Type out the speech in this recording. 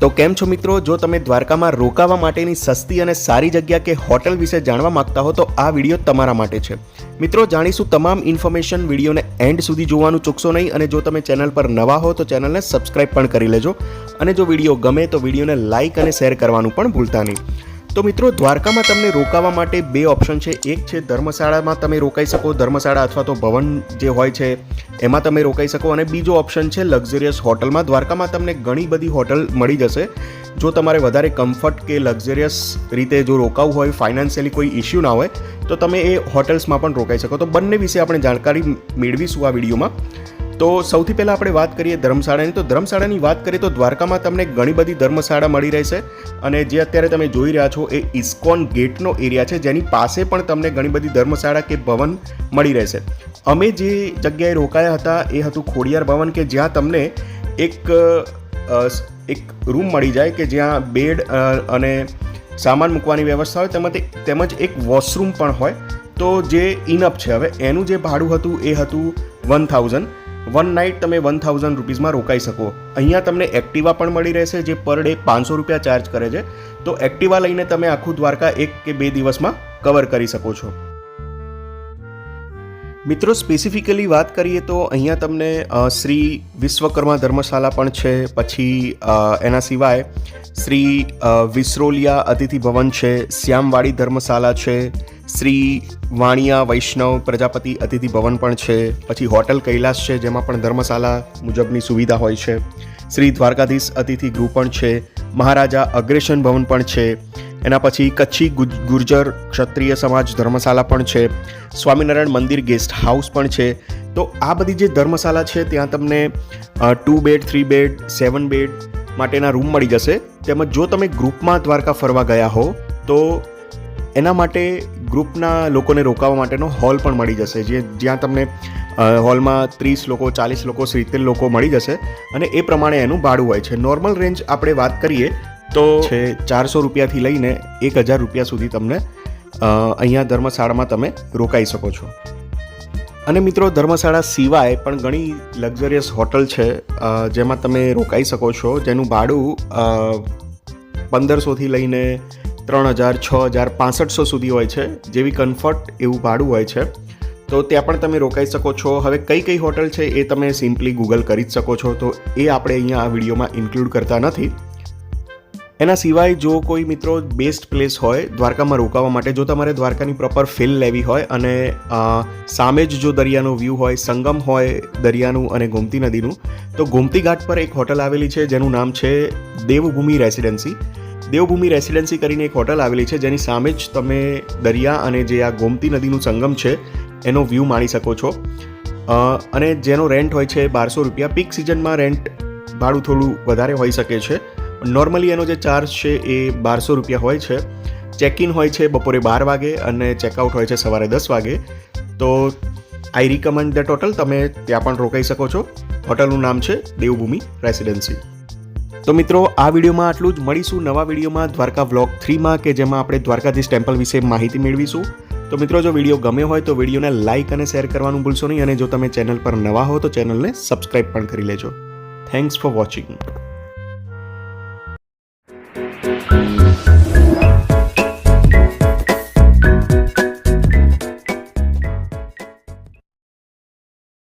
તો કેમ છો મિત્રો, જો તમે દ્વારકામાં રોકાવા માટેની સસ્તી અને સારી જગ્યા કે હોટલ વિશે જાણવા માંગતા હો તો આ વિડીયો તમારા માટે છે। મિત્રો જાણીશું તમામ ઇન્ફોર્મેશન, વિડીયોને એન્ડ સુધી જોવાનું ચૂકશો નહીં અને જો તમે ચેનલ પર નવા હો તો ચેનલને સબસ્ક્રાઇબ પણ કરી લેજો અને જો વિડીયો ગમે તો વિડીયોને લાઇક અને શેર કરવાનું પણ ભૂલતા નહીં। તો મિત્રો દ્વારકામાં તમને રોકાવા માટે બે ઓપ્શન છે। એક છે ધર્મશાળામાં તમે રોકાઈ શકો, ધર્મશાળા અથવા તો ભવન જે હોય છે એમાં તમે રોકાઈ શકો, અને બીજો ઓપ્શન છે લક્ઝરિયસ હોટલમાં। દ્વારકામાં તમને ઘણી બધી હોટલ મળી જશે। જો તમારે વધારે કમ્ફર્ટ કે લક્ઝરિયસ રીતે જો રોકાવું હોય, ફાઇનાન્શિયલી કોઈ ઇશ્યુ ના હોય તો તમે એ હોટલ્સમાં પણ રોકાઈ શકો। તો બંને વિશે આપણે જાણકારી મેળવીશું આ વિડીયોમાં। તો સૌથી પહેલાં આપણે વાત કરીએ ધર્મશાળાની। તો ધર્મશાળાની વાત કરીએ તો દ્વારકામાં તમને ઘણી બધી ધર્મશાળા મળી રહેશે, અને જે અત્યારે તમે જોઈ રહ્યા છો એ ઇસ્કોન ગેટનો એરિયા છે, જેની પાસે પણ તમને ઘણી બધી ધર્મશાળા કે ભવન મળી રહેશે। અમે જે જગ્યાએ રોકાયા હતા એ હતું ખોડિયાર ભવન, કે જ્યાં તમને એક રૂમ મળી જાય કે જ્યાં બેડ અને સામાન મૂકવાની વ્યવસ્થા હોય, તેમજ એક વોશરૂમ પણ હોય, તો જે ઇનફ છે। હવે એનું જે ભાડું હતું એ હતું 1000। 1 નાઇટ તમે 1000 રૂપીઝમાં રોકાઈ શકો। અહીંયા તમને એક્ટિવા પણ મળી રહેશે, જે પર ડે 500 રૂપિયા ચાર્જ કરે છે। તો એક્ટિવા લઈને તમે આખું દ્વારકા 1 કે 2 દિવસમાં કવર કરી શકો છો। મિત્રો સ્પેસિફિકલી વાત કરીએ તો અહીંયા તમને શ્રી વિશ્વકર્મા ધર્મશાળા પણ છે, પછી એના સિવાય શ્રી વિસરોલિયા અતિથિ ભવન છે, શ્યામવાડી ધર્મશાળા છે, શ્રી વાણિયા વૈષ્ણવ પ્રજાપતિ અતિથિ ભવન પણ છે, પછી હોટલ કૈલાસ છે જેમાં પણ ધર્મશાળા મુજબની સુવિધા હોય છે, શ્રી દ્વારકાધીશ અતિથિ ગૃહ પણ છે, મહારાજા અગ્રેસન ભવન પણ છે, એના પછી કચ્છી ગુર્જર ક્ષત્રિય સમાજ ધર્મશાળા પણ છે, સ્વામિનારાયણ મંદિર ગેસ્ટ હાઉસ પણ છે। તો આ બધી જે ધર્મશાળા છે ત્યાં તમને 2 બેડ, 3 બેડ, 7 બેડ માટેના રૂમ મળી જશે। તેમજ જો તમે ગ્રુપમાં દ્વારકા ફરવા ગયા હો તો એના માટે ગ્રુપના લોકોને રોકાવા માટેનો હોલ પણ મળી જશે, જ્યાં તમને હોલમાં 30 લોકો, 40 લોકો, 70 લોકો મળી જશે, અને એ પ્રમાણે એનું ભાડું હોય છે। નોર્મલ રેન્જ આપણે વાત કરીએ તો છે 400 રૂપિયાથી લઈને 1000 રૂપિયા સુધી તમને અહીંયા ધર્મશાળામાં તમે રોકાઈ શકો છો। અને મિત્રો ધર્મશાળા સિવાય પણ ઘણી લક્ઝરિયસ હોટલ છે જેમાં તમે રોકાઈ શકો છો, જેનું ભાડું 1500થી લઈને 3000, 6000, 6500 સુધી હોય છે। જેવી કમ્ફર્ટ એવું ભાડું હોય છે, તો ત્યાં પણ તમે રોકાઈ શકો છો। હવે કઈ હોટલ છે એ તમે સિમ્પલી ગૂગલ કરી જ શકો છો, તો એ આપણે અહીંયા આ વિડીયોમાં ઇન્ક્લુડ કરતા નથી। એના સિવાય જો કોઈ મિત્રો બેસ્ટ પ્લેસ હોય દ્વારકામાં રોકાવા માટે, જો તમારે દ્વારકાની પ્રોપર ફીલ લેવી હોય અને સામે જ જો દરિયાનો વ્યૂ હોય, સંગમ હોય દરિયાનું અને ગોમતી નદીનું, તો ગોમતી ઘાટ પર એક હોટલ આવેલી છે જેનું નામ છે દેવભૂમિ રેસિડેન્સી। દેવભૂમિ રેસિડેન્સી કરીને એક હોટલ આવેલી છે જેની સામે જ તમે દરિયા અને જે આ ગોમતી નદીનું સંગમ છે એનો વ્યૂ માણી શકો છો, અને જેનો રેન્ટ હોય છે 1200 રૂપિયા। પીક સિઝનમાં રેન્ટ ભાડું થોડું વધારે હોઈ શકે છે। નોર્મલી એનો જે ચાર્જ છે એ 1200 રૂપિયા હોય છે। ચેક ઇન હોય છે બપોરે 12 વાગે અને ચેકઆઉટ હોય છે સવારે 10 વાગે। તો આઈ રિકમેન્ડ દેટ હોટલ, તમે ત્યાં પણ રોકાઈ શકો છો। હોટલનું નામ છે દેવભૂમિ રેસિડેન્સી। તો મિત્રો આ વિડીયોમાં આટલું જ। મળીશું નવા વિડીયોમાં દ્વારકા વ્લોગ 3માં, કે જેમાં આપણે દ્વારકાધીશ ટેમ્પલ વિશે માહિતી મેળવીશું। તો મિત્રો જો વિડીયો ગમે હોય તો વિડીયોને લાઇક અને શેર કરવાનું ભૂલશો નહીં, અને જો તમે ચેનલ પર નવા હો તો ચેનલને સબસ્ક્રાઇબ પણ કરી લેજો। Thanks for watching.